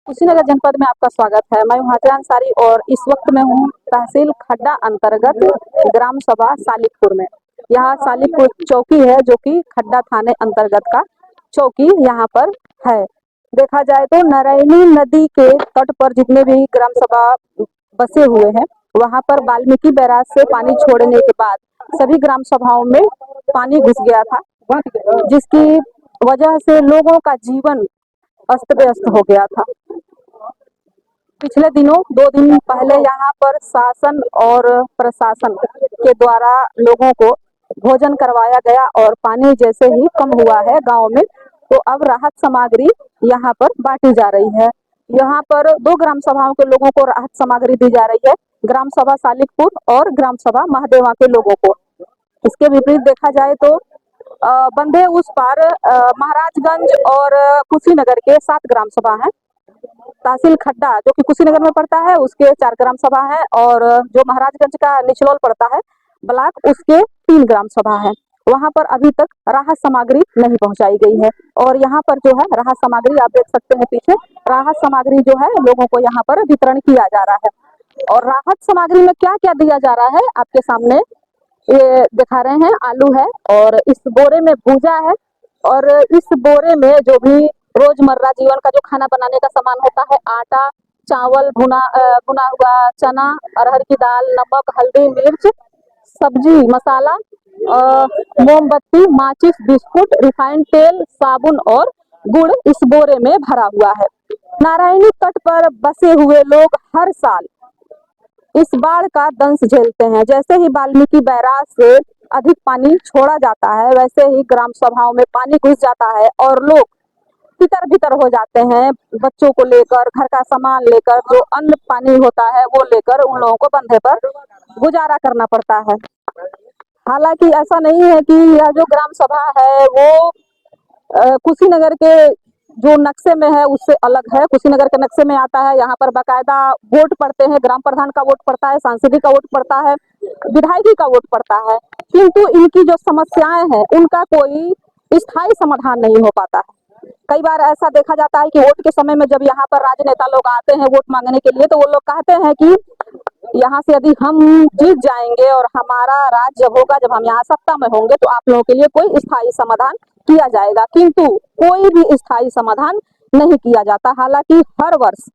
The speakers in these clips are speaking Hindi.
कुशीनगर जनपद में आपका स्वागत है। मैं हूं हाजिरा अंसारी और इस वक्त मैं हूं तहसील खड्डा अंतर्गत ग्राम सभा सालिकपुर में। यहाँ सालिकपुर चौकी है जो कि खड्डा थाने अंतर्गत का चौकी यहाँ पर है। देखा जाए तो नारायणी नदी के तट पर जितने भी ग्राम सभा बसे हुए हैं वहाँ पर वाल्मीकि बैराज से पानी छोड़ने के बाद सभी ग्राम सभाओं में पानी घुस गया था, जिसकी वजह से लोगों का जीवन अस्त व्यस्त हो गया था। पिछले दिनों 2 दिन पहले यहाँ पर शासन और प्रशासन के द्वारा लोगों को भोजन करवाया गया और पानी जैसे ही कम हुआ है गांव में, तो अब राहत सामग्री यहाँ पर बांटी जा रही है। यहाँ पर 2 ग्राम सभाओं के लोगों को राहत सामग्री दी जा रही है, ग्राम सभा सालिकपुर और ग्राम सभा महादेवा के लोगों को। इसके विपरीत देखा जाए तो बंधे उस पार महाराजगंज और कुशीनगर के 7 ग्राम सभा हैं। तहसील खड्डा जो कि कुशीनगर में पड़ता है उसके 4 ग्राम सभा है और जो महाराजगंज का निचलोल पड़ता है ब्लॉक उसके 3 ग्राम सभा है। वहां पर अभी तक राहत सामग्री नहीं पहुंचाई गई है और यहाँ पर जो है राहत सामग्री आप देख सकते हैं, पीछे राहत सामग्री जो है लोगों को यहाँ पर वितरण किया जा रहा है। और राहत सामग्री में क्या क्या दिया जा रहा है आपके सामने ये दिखा रहे हैं। आलू है और इस बोरे में भूजा है और इस बोरे में जो भी रोजमर्रा जीवन का जो खाना बनाने का सामान होता है, आटा, चावल, भुना हुआ चना, अरहर की दाल, नमक, हल्दी, मिर्च, सब्जी मसाला, मोमबत्ती, माचिस, बिस्कुट, रिफाइंड तेल, साबुन और गुड़ इस बोरे में भरा हुआ है। नारायणी तट पर बसे हुए लोग हर साल इस बाढ़ का दंश झेलते हैं। जैसे ही वाल्मीकि बैराज से अधिक पानी छोड़ा जाता है वैसे ही ग्राम सभाओं में पानी घुस जाता है और लोग तितर बितर हो जाते हैं। बच्चों को लेकर, घर का सामान लेकर, जो अन्न पानी होता है वो लेकर उन लोगों को बंधे पर गुजारा करना पड़ता है। हालांकि ऐसा नहीं है कि यह जो ग्राम सभा है वो कुशीनगर के जो नक्शे में है उससे अलग है। कुशीनगर के नक्शे में आता है, यहाँ पर बाकायदा वोट पड़ते हैं, ग्राम प्रधान का वोट पड़ता है, सांसदी का वोट पड़ता है, विधायकी का वोट पड़ता है, किंतु इनकी जो समस्याएं हैं उनका कोई स्थायी समाधान नहीं हो पाता है। कई बार ऐसा देखा जाता है कि वोट के समय में जब यहाँ पर राजनेता लोग आते हैं वोट मांगने के लिए, तो वो लोग कहते हैं कि यहाँ से यदि हम जीत जाएंगे और हमारा राज जब होगा, जब हम यहाँ सत्ता में होंगे, तो आप लोगों के लिए कोई स्थायी समाधान किया जाएगा, किंतु कोई भी स्थायी समाधान नहीं किया जाता। हालांकि हर वर्ष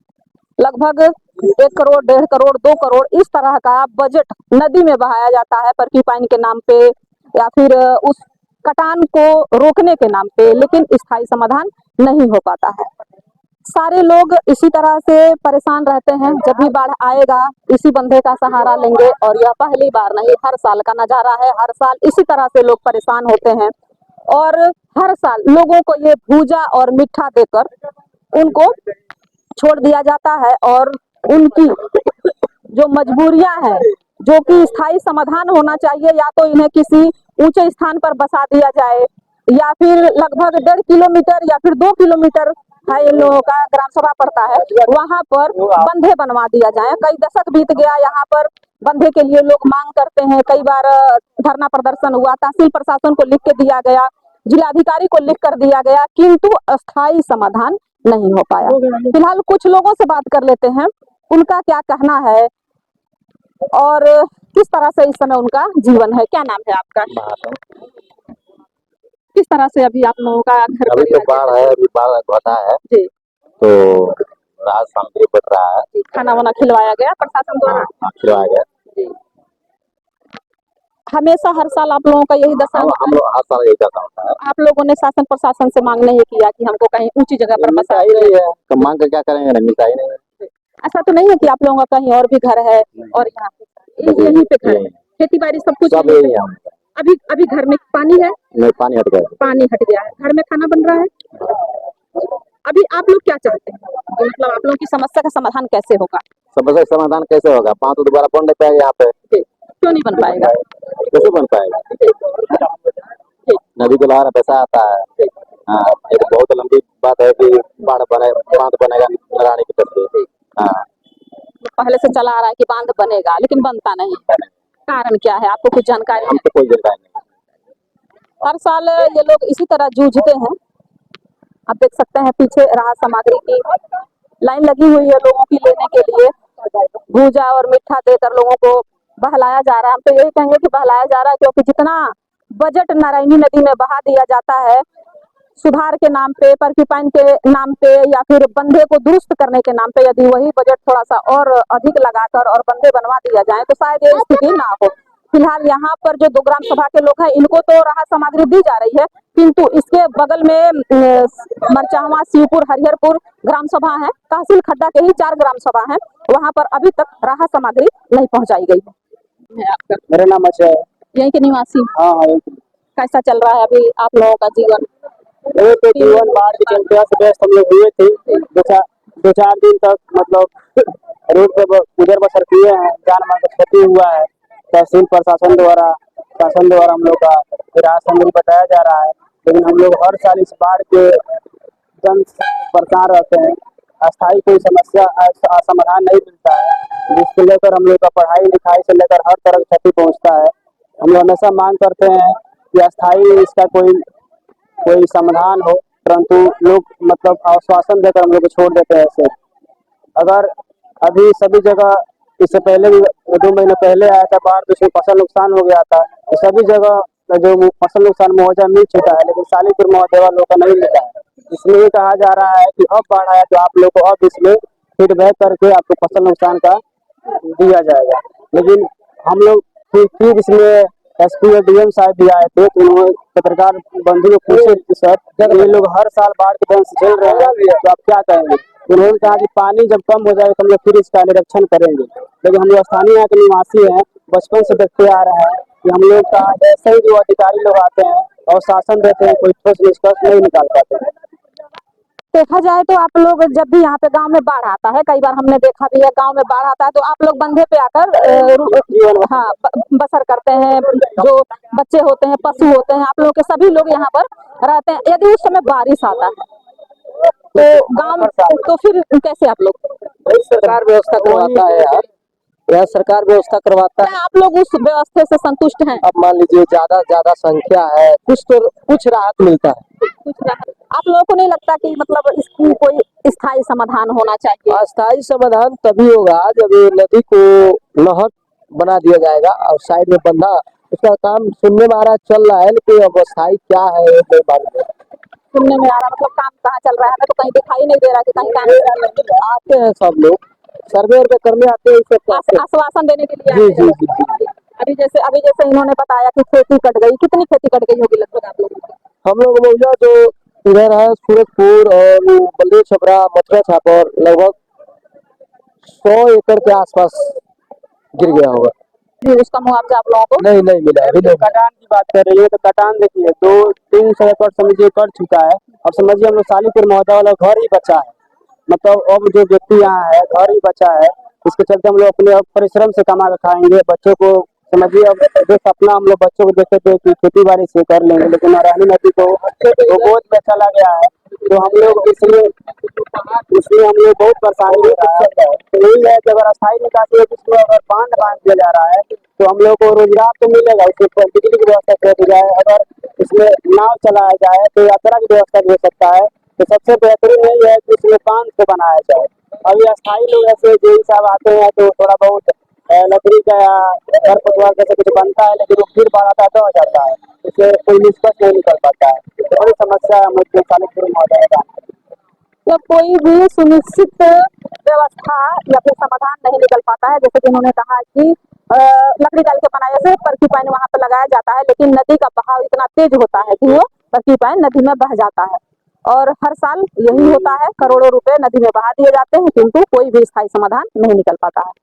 लगभग 1 करोड़, 1.5 करोड़, 2 करोड़ इस तरह का बजट नदी में बहाया जाता है पर्क्यूपाइन के नाम पे या फिर उस कटान को रोकने के नाम पे, लेकिन स्थायी समाधान नहीं हो पाता है। सारे लोग इसी तरह से परेशान रहते हैं। जब भी बाढ़ आएगा इसी बंधे का सहारा लेंगे और यह पहली बार नहीं, हर साल का नजारा है। हर साल इसी तरह से लोग परेशान होते हैं और हर साल लोगों को ये भूजा और मीठा देकर उनको छोड़ दिया जाता है और उनकी जो मजबूरियां हैं, जो कि स्थायी समाधान होना चाहिए, या तो इन्हें किसी ऊंचे स्थान पर बसा दिया जाए या फिर लगभग 1.5 किलोमीटर या फिर 2 किलोमीटर है इन लोगों का ग्राम सभा पड़ता है, वहां पर बंधे बनवा दिया जाए। कई दशक बीत गया, यहाँ पर बंधे के लिए लोग मांग करते हैं। कई बार धरना प्रदर्शन हुआ, तहसील प्रशासन को लिख के दिया गया, जिलाधिकारी को लिख कर दिया गया, किंतु अस्थायी समाधान नहीं हो पाया। फिलहाल कुछ लोगों से बात कर लेते हैं, उनका क्या कहना है और किस तरह से इस समय उनका जीवन है। क्या नाम है आपका? किस तरह से अभी आप लोगों का घर अभी तो बाढ़ है, अभी बाढ़ बता है जी, तो राहत सामग्री बढ़ रहा है। खाना वाना खिलवाया गया प्रशासन द्वारा? हाँ, खिलवाया गया जी। हमेशा हर साल आप लोगों का यही दशा? हम लोग हर साल यही करता होता है। आप लोगों ने शासन प्रशासन से मांग नहीं किया कि हमको कहीं ऊंची जगह पर बसा ही नहीं है, तो मांग कर क्या करेंगे, नहीं मिलता ही नहीं है। ऐसा तो नहीं है कि आप लोगों का कहीं और भी घर है और यहाँ यहीं पे घर है, खेती बाड़ी सब कुछ यही है। अभी अभी घर में पानी है? नहीं, पानी हट गया। पानी हट गया है, घर में खाना बन रहा है। अभी आप लोग क्या चाहते हैं, मतलब आप लोगों की समस्या का समाधान कैसे होगा? समस्या का समाधान कैसे होगा? पानी तो दोबारा बन नहीं पाएगा यहाँ पे। क्यों नहीं बन पाएगा? कैसे बन पाएगा? नदी के बाहर पैसा आता है। हाँ, ये तो बहुत लंबी बात है कि बाढ़ बने, बांध बनेगा नारायणी की तरफ से। हाँ, पहले से चला आ रहा है कि बांध बनेगा, लेकिन बनता नहीं। कारण क्या है, आपको कुछ जानकारी? हमको कोई जानकारी नहीं। हर साल ये लोग इसी तरह जूझते हैं। आप देख सकते हैं पीछे राहत सामग्री की लाइन लगी हुई है लोगों की लेने के लिए। भूजा और मीठा देकर लोगों को बहलाया जा रहा है। हम तो यही कहेंगे कि बहलाया जा रहा है, क्योंकि जितना बजट नारायणी नदी में बहा दिया जाता है सुधार के नाम पे, पर्क्यूपाइन के नाम पे, या फिर बंधे को दुरुस्त करने के नाम पे, यदि वही बजट थोड़ा सा और अधिक लगाकर और बंधे बनवा दिया जाए तो शायद ये स्थिति ना हो। फिलहाल यहाँ पर जो 2 ग्राम सभा के लोग हैं इनको तो राहत सामग्री दी जा रही है, किंतु इसके बगल में मरचावा, शिवपुर, हरिहरपुर ग्राम सभा है, तहसील खड्डा के ही 4 ग्राम सभा है, वहाँ पर अभी तक राहत सामग्री नहीं पहुँचाई गई है। आपका मेरा नाम अजय है। यहीं के निवासी, हाँ हाँ, कैसा चल रहा है अभी आप लोगों का जीवन? ये तो जीवन बाढ़ के चलते अस्त व्यस्त हम लोग हुए थे। दो चार दिन तक मतलब रोड पे गुजर बसर किए हैं, जान माल का क्षति हुआ है। तहसील प्रशासन द्वारा शासन द्वारा हम लोग का राहत सामग्री बताया जा रहा है, लेकिन हम लोग हर साल इस बाढ़ के जन परेशान रहते हैं। अस्थायी कोई समस्या समाधान नहीं मिलता है, जिसको लेकर हम लोग का पढ़ाई लिखाई से लेकर हर तरह की क्षति पहुँचता है। हम लोग हमेशा मांग करते हैं कि अस्थायी इसका कोई समाधान हो, परंतु लोग मतलब आश्वासन देकर हम लोग को छोड़ देते हैं ऐसे। अगर अभी सभी जगह, इससे पहले भी 2 महीने पहले आया था बाढ़, तो उसमें फसल नुकसान हो गया था, तो सभी जगह जो फसल नुकसान मुआवजा मिल चुका है, लेकिन सालीपुर मुआवजा लोगों को नहीं मिला है। इसलिए ये कहा जा रहा है कि अब बाढ़ आया तो आप लोग को अब इसमें फीडबैक करके आपको फसल नुकसान का दिया जाएगा। लेकिन हम लोग फिर इसमें एसपी और डीएम साहब भी आए थे, तो उन्होंने पत्रकार बंधु को पूछे कि सर जब ये लोग हर साल बाढ़ के दौरान से झेल रहे हैं तो आप क्या कहेंगे। उन्होंने कहा कि पानी जब कम हो जाएगा तो हम लोग फिर इसका निरीक्षण करेंगे। लेकिन हम लोग स्थानीय यहाँ के निवासी हैं, बचपन से देखते आ रहे हैं कि हम लोग का ऐसे ही जो अधिकारी लोग आते हैं और शासन देते हैं, कोई ठोस निष्कर्ष नहीं निकाल पाते हैं। देखा जाए तो आप लोग जब भी यहाँ पे गांव में बाढ़ आता है, कई बार हमने देखा भी है गांव में बाढ़ आता है तो आप लोग बंधे पे आकर हाँ बसर करते हैं। जो बच्चे होते हैं, पशु होते हैं, आप लोगों के सभी लोग यहाँ पर रहते हैं। यदि उस समय बारिश आता है तो गांव में तो फिर कैसे आप लोग? सरकार व्यवस्था करवाता है यार, यह सरकार व्यवस्था करवाता है। क्या आप लोग उस व्यवस्था से संतुष्ट हैं? अब मान लीजिए ज्यादा संख्या है, कुछ राहत मिलता है। आप लोगों को नहीं लगता कि मतलब इसकी कोई स्थायी समाधान होना चाहिए? अस्थायी समाधान तभी होगा जब ये नदी को नहर बना दिया जाएगा और साइड में बंधा, उसका काम सुनने में आ रहा है चल रहा है, लेकिन अब अस्थायी क्या है ये नहीं मालूम है। सुनने में आ रहा मतलब काम कहाँ चल रहा है, हमें तो कहीं दिखाई नहीं दे रहा कि कहीं काम चल रहा है। आते हैं सब लोग सर्वे करने आते हैं, सब आते हैं। आश्वासन देने के लिए जी आते जी हैं। जी। अभी जैसे इन्होंने बताया कि खेती कट गई, कितनी खेती कट गई होगी लगभग आप लोगों की? हम लोग मौजा जो इधर है सूरजपुर और बलदेव छपरा मथुरा छापर लगभग 100 एकड़ के आसपास गिर गया होगा। उसका मुआवजा आप लोगों को नहीं मिला अभी। कटान की बात कर रही है तो कटान देखिए 200-300 एकड़ समझिए कट चुका है। अब समझिए हम लोग सालीपुर महोदय वाला घर ही बचा है, मतलब अब जो व्यक्ति यहाँ है घर ही बचा है, इसके चलते हम लोग अपने अब परिश्रम से कमा कर खाएंगे। बच्चों को समझिए, अब जो सपना हम लोग बच्चों को देखते थे कि खेती बाड़ी से कर लेंगे, लेकिन नारायणी नदी को बोझ में चला गया है, तो हम लोग इसलिए हम लोग बहुत परेशानी हो रहा है। तो यही है कि अगर अस्थायी निकासी है, जिसमें अगर बांध दिया जा रहा है तो हम लोग को रोजगार तो मिलेगा, इसमें बिजली की व्यवस्था कर दी जाए, अगर इसमें नाव चलाया जाए तो यात्रा की व्यवस्था भी हो सकता है। तो सबसे बेहतरीन यही है कि इसमें बांध को बनाया जाए। अभी अस्थायी लोग ऐसे जेई साहब आते हैं तो थोड़ा बहुत लकड़ी का या घर पटवार जैसे कुछ बनता है, लेकिन वो फिर बाढ़ आता है तो आ जाता है, इससे कोई निष्कर्ष नहीं निकल पाता है। तो बड़ी समस्या है मुझे सालिपुर महोदय का। तो कोई भी सुनिश्चित व्यवस्था या फिर समाधान नहीं निकल पाता है। जैसे कि उन्होंने कहा कि लकड़ी डाल के बनाने से पर्क्यूपाइन वहां पर लगाया जाता है, लेकिन नदी का बहाव इतना तेज होता है कि वो पर्क्यूपाइन नदी में बह जाता है, और हर साल यही होता है, करोड़ों रुपए नदी में बहा दिए जाते हैं, किंतु कोई भी स्थायी समाधान नहीं निकल पाता है।